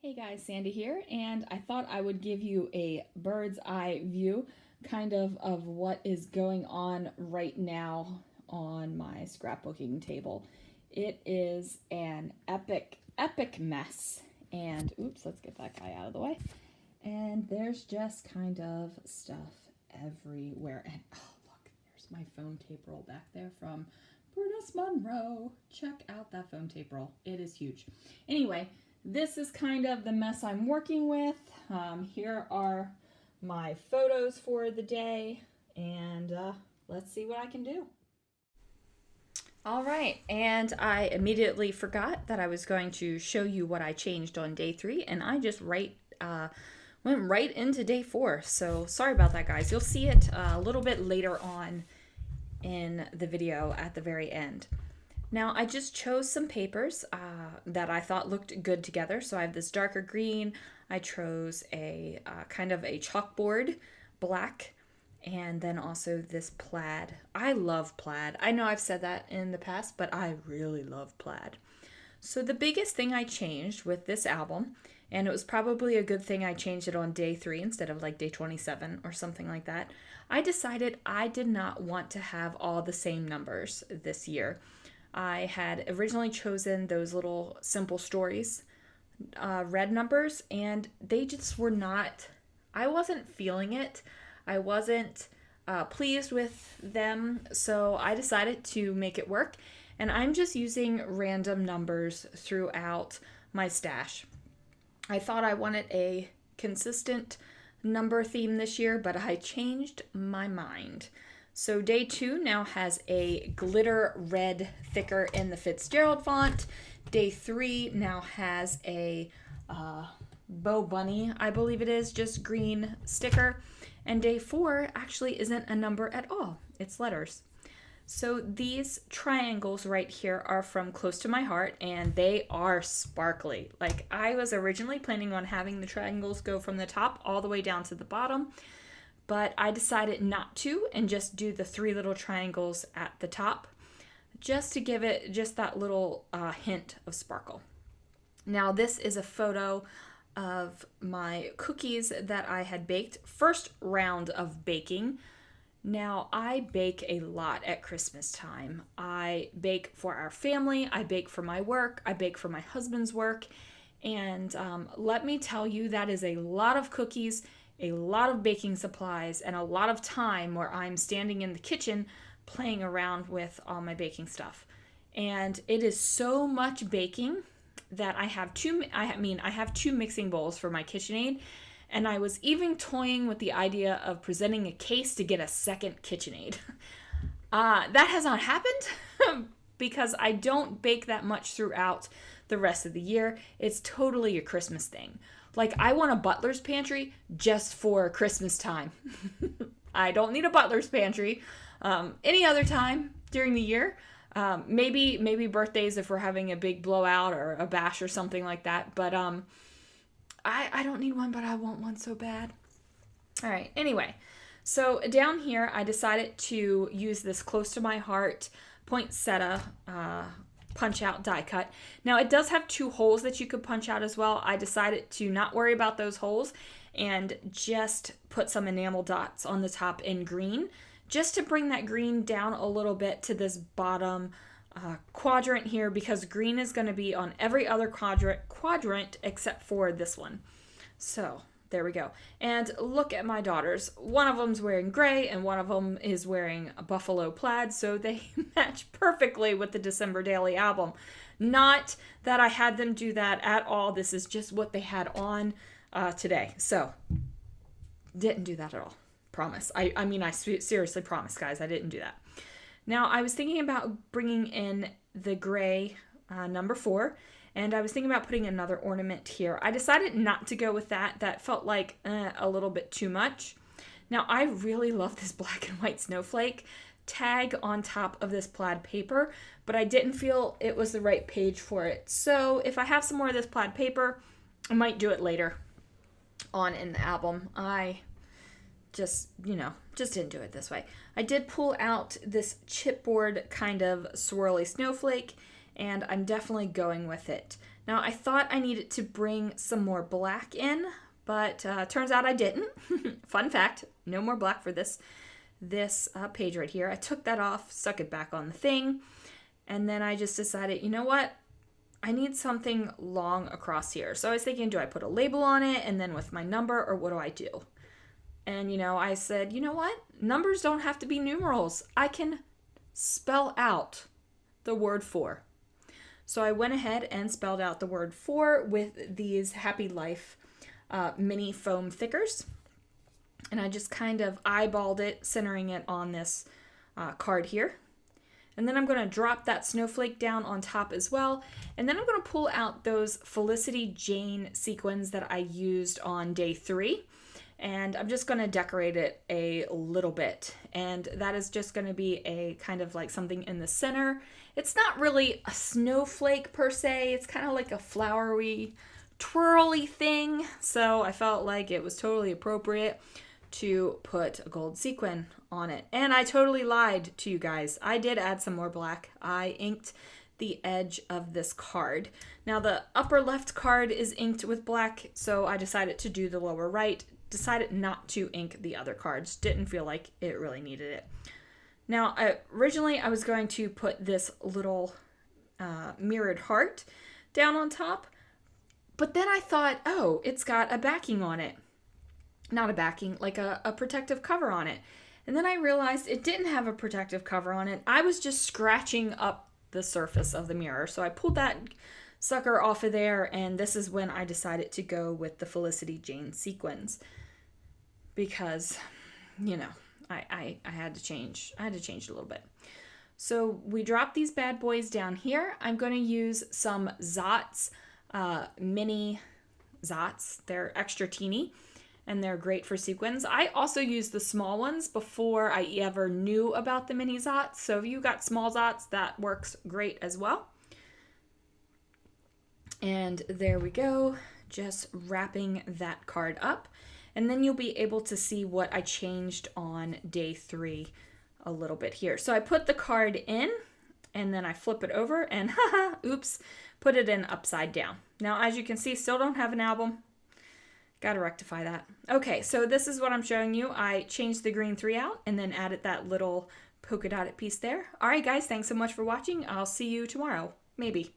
Hey guys, Sandy here, and I thought I would give you a bird's eye view of what is going on right now on my scrapbooking table. It is an epic mess. And oops, let's get that guy out of the way. And there's just kind of stuff everywhere. And oh, look, there's my foam tape roll back there from Brutus Monroe. Check out that foam tape roll. It is huge. Anyway, this is kind of the mess I'm working with. Here are my photos for the day, and let's see what I can do. All right, and I immediately forgot that I was going to show you what I changed on day 3, and I just went right into day 4. So sorry about that, guys. You'll see it a little bit later on in the video at the very end. Now I just chose some papers that I thought looked good together. So I have this darker green. I chose a kind of a chalkboard black, and then also this plaid. I love plaid. I know I've said that in the past, but I really love plaid. So the biggest thing I changed with this album, and it was probably a good thing I changed it on day 3 instead of like day 27 or something like that, I decided I did not want to have all the same numbers this year. I had originally chosen those little simple stories, red numbers, and they just were not, I wasn't feeling it. I wasn't pleased with them, so I decided to make it work, and I'm just using random numbers throughout my stash. I thought I wanted a consistent number theme this year, but I changed my mind. So day 2 now has a glitter red thicker in the Fitzgerald font. Day 3 now has a Bo Bunny, I believe it is, just green sticker. And day 4 actually isn't a number at all. It's letters. So these triangles right here are from Close to My Heart, and they are sparkly. Like, I was originally planning on having the triangles go from the top all the way down to the bottom, but I decided not to and just do the 3 little triangles at the top just to give it just that little hint of sparkle. Now this is a photo of my cookies that I had baked, first round of baking. Now I bake a lot at Christmas time. I bake for our family, I bake for my work, I bake for my husband's work, and let me tell you, that is a lot of cookies, a lot of baking supplies, and a lot of time where I'm standing in the kitchen playing around with all my baking stuff. And it is so much baking that I have two mixing bowls for my KitchenAid, and I was even toying with the idea of presenting a case to get a second KitchenAid. That has not happened because I don't bake that much throughout the rest of the year. It's totally a Christmas thing. Like, I want a butler's pantry just for Christmas time. I don't need a butler's pantry any other time during the year. Maybe birthdays if we're having a big blowout or a bash or something like that. But I don't need one, but I want one so bad. All right, anyway. So down here, I decided to use this Close to My Heart poinsettia punch out die cut. Now it does have 2 holes that you could punch out as well. I decided to not worry about those holes and just put some enamel dots on the top in green, just to bring that green down a little bit to this bottom quadrant here, because green is going to be on every other quadrant except for this one. So there we go. And look at my daughters. One of them's wearing gray and one of them is wearing a buffalo plaid, so they match perfectly with the December Daily album. Not that I had them do that at all. This is just what they had on today. So didn't do that at all. Promise. I seriously promise, guys, I didn't do that. Now, I was thinking about bringing in the gray number 4, and I was thinking about putting another ornament here. I decided not to go with that. That felt like a little bit too much. Now, I really love this black and white snowflake tag on top of this plaid paper, but I didn't feel it was the right page for it. So if I have some more of this plaid paper, I might do it later on in the album. I just didn't do it this way. I did pull out this chipboard kind of swirly snowflake, and I'm definitely going with it. Now, I thought I needed to bring some more black in, but turns out I didn't. Fun fact, no more black for this page right here. I took that off, stuck it back on the thing, and then I just decided, you know what? I need something long across here. So I was thinking, do I put a label on it and then with my number, or what do I do? And, I said, you know what? Numbers don't have to be numerals. I can spell out the word 4. So I went ahead and spelled out the word 4 with these Happy Life mini foam thickers. And I just kind of eyeballed it, centering it on this card here. And then I'm going to drop that snowflake down on top as well. And then I'm going to pull out those Felicity Jane sequins that I used on day 3. And I'm just going to decorate it a little bit. And that is just going to be a kind of like something in the center. It's not really a snowflake per se. It's kind of like a flowery, twirly thing. So I felt like it was totally appropriate to put a gold sequin on it. And I totally lied to you guys. I did add some more black. I inked the edge of this card. Now the upper left card is inked with black, so I decided to do the lower right. Decided not to ink the other cards. Didn't feel like it really needed it. Now, originally I was going to put this little mirrored heart down on top, but then I thought, oh, it's got a backing on it. Not a backing, like a protective cover on it. And then I realized it didn't have a protective cover on it. I was just scratching up the surface of the mirror. So I pulled that sucker off of there, and this is when I decided to go with the Felicity Jane sequins. Because, I had to change. I had to change it a little bit. So we dropped these bad boys down here. I'm going to use some Zots, mini Zots. They're extra teeny, and they're great for sequins. I also used the small ones before I ever knew about the mini Zots. So if you got small Zots, that works great as well. And there we go, just wrapping that card up. And then you'll be able to see what I changed on day 3 a little bit here. So I put the card in, and then I flip it over, and oops, put it in upside down. Now, as you can see, still don't have an album. Got to rectify that. Okay, so this is what I'm showing you. I changed the green 3 out and then added that little polka dotted piece there. All right, guys, thanks so much for watching. I'll see you tomorrow. Maybe.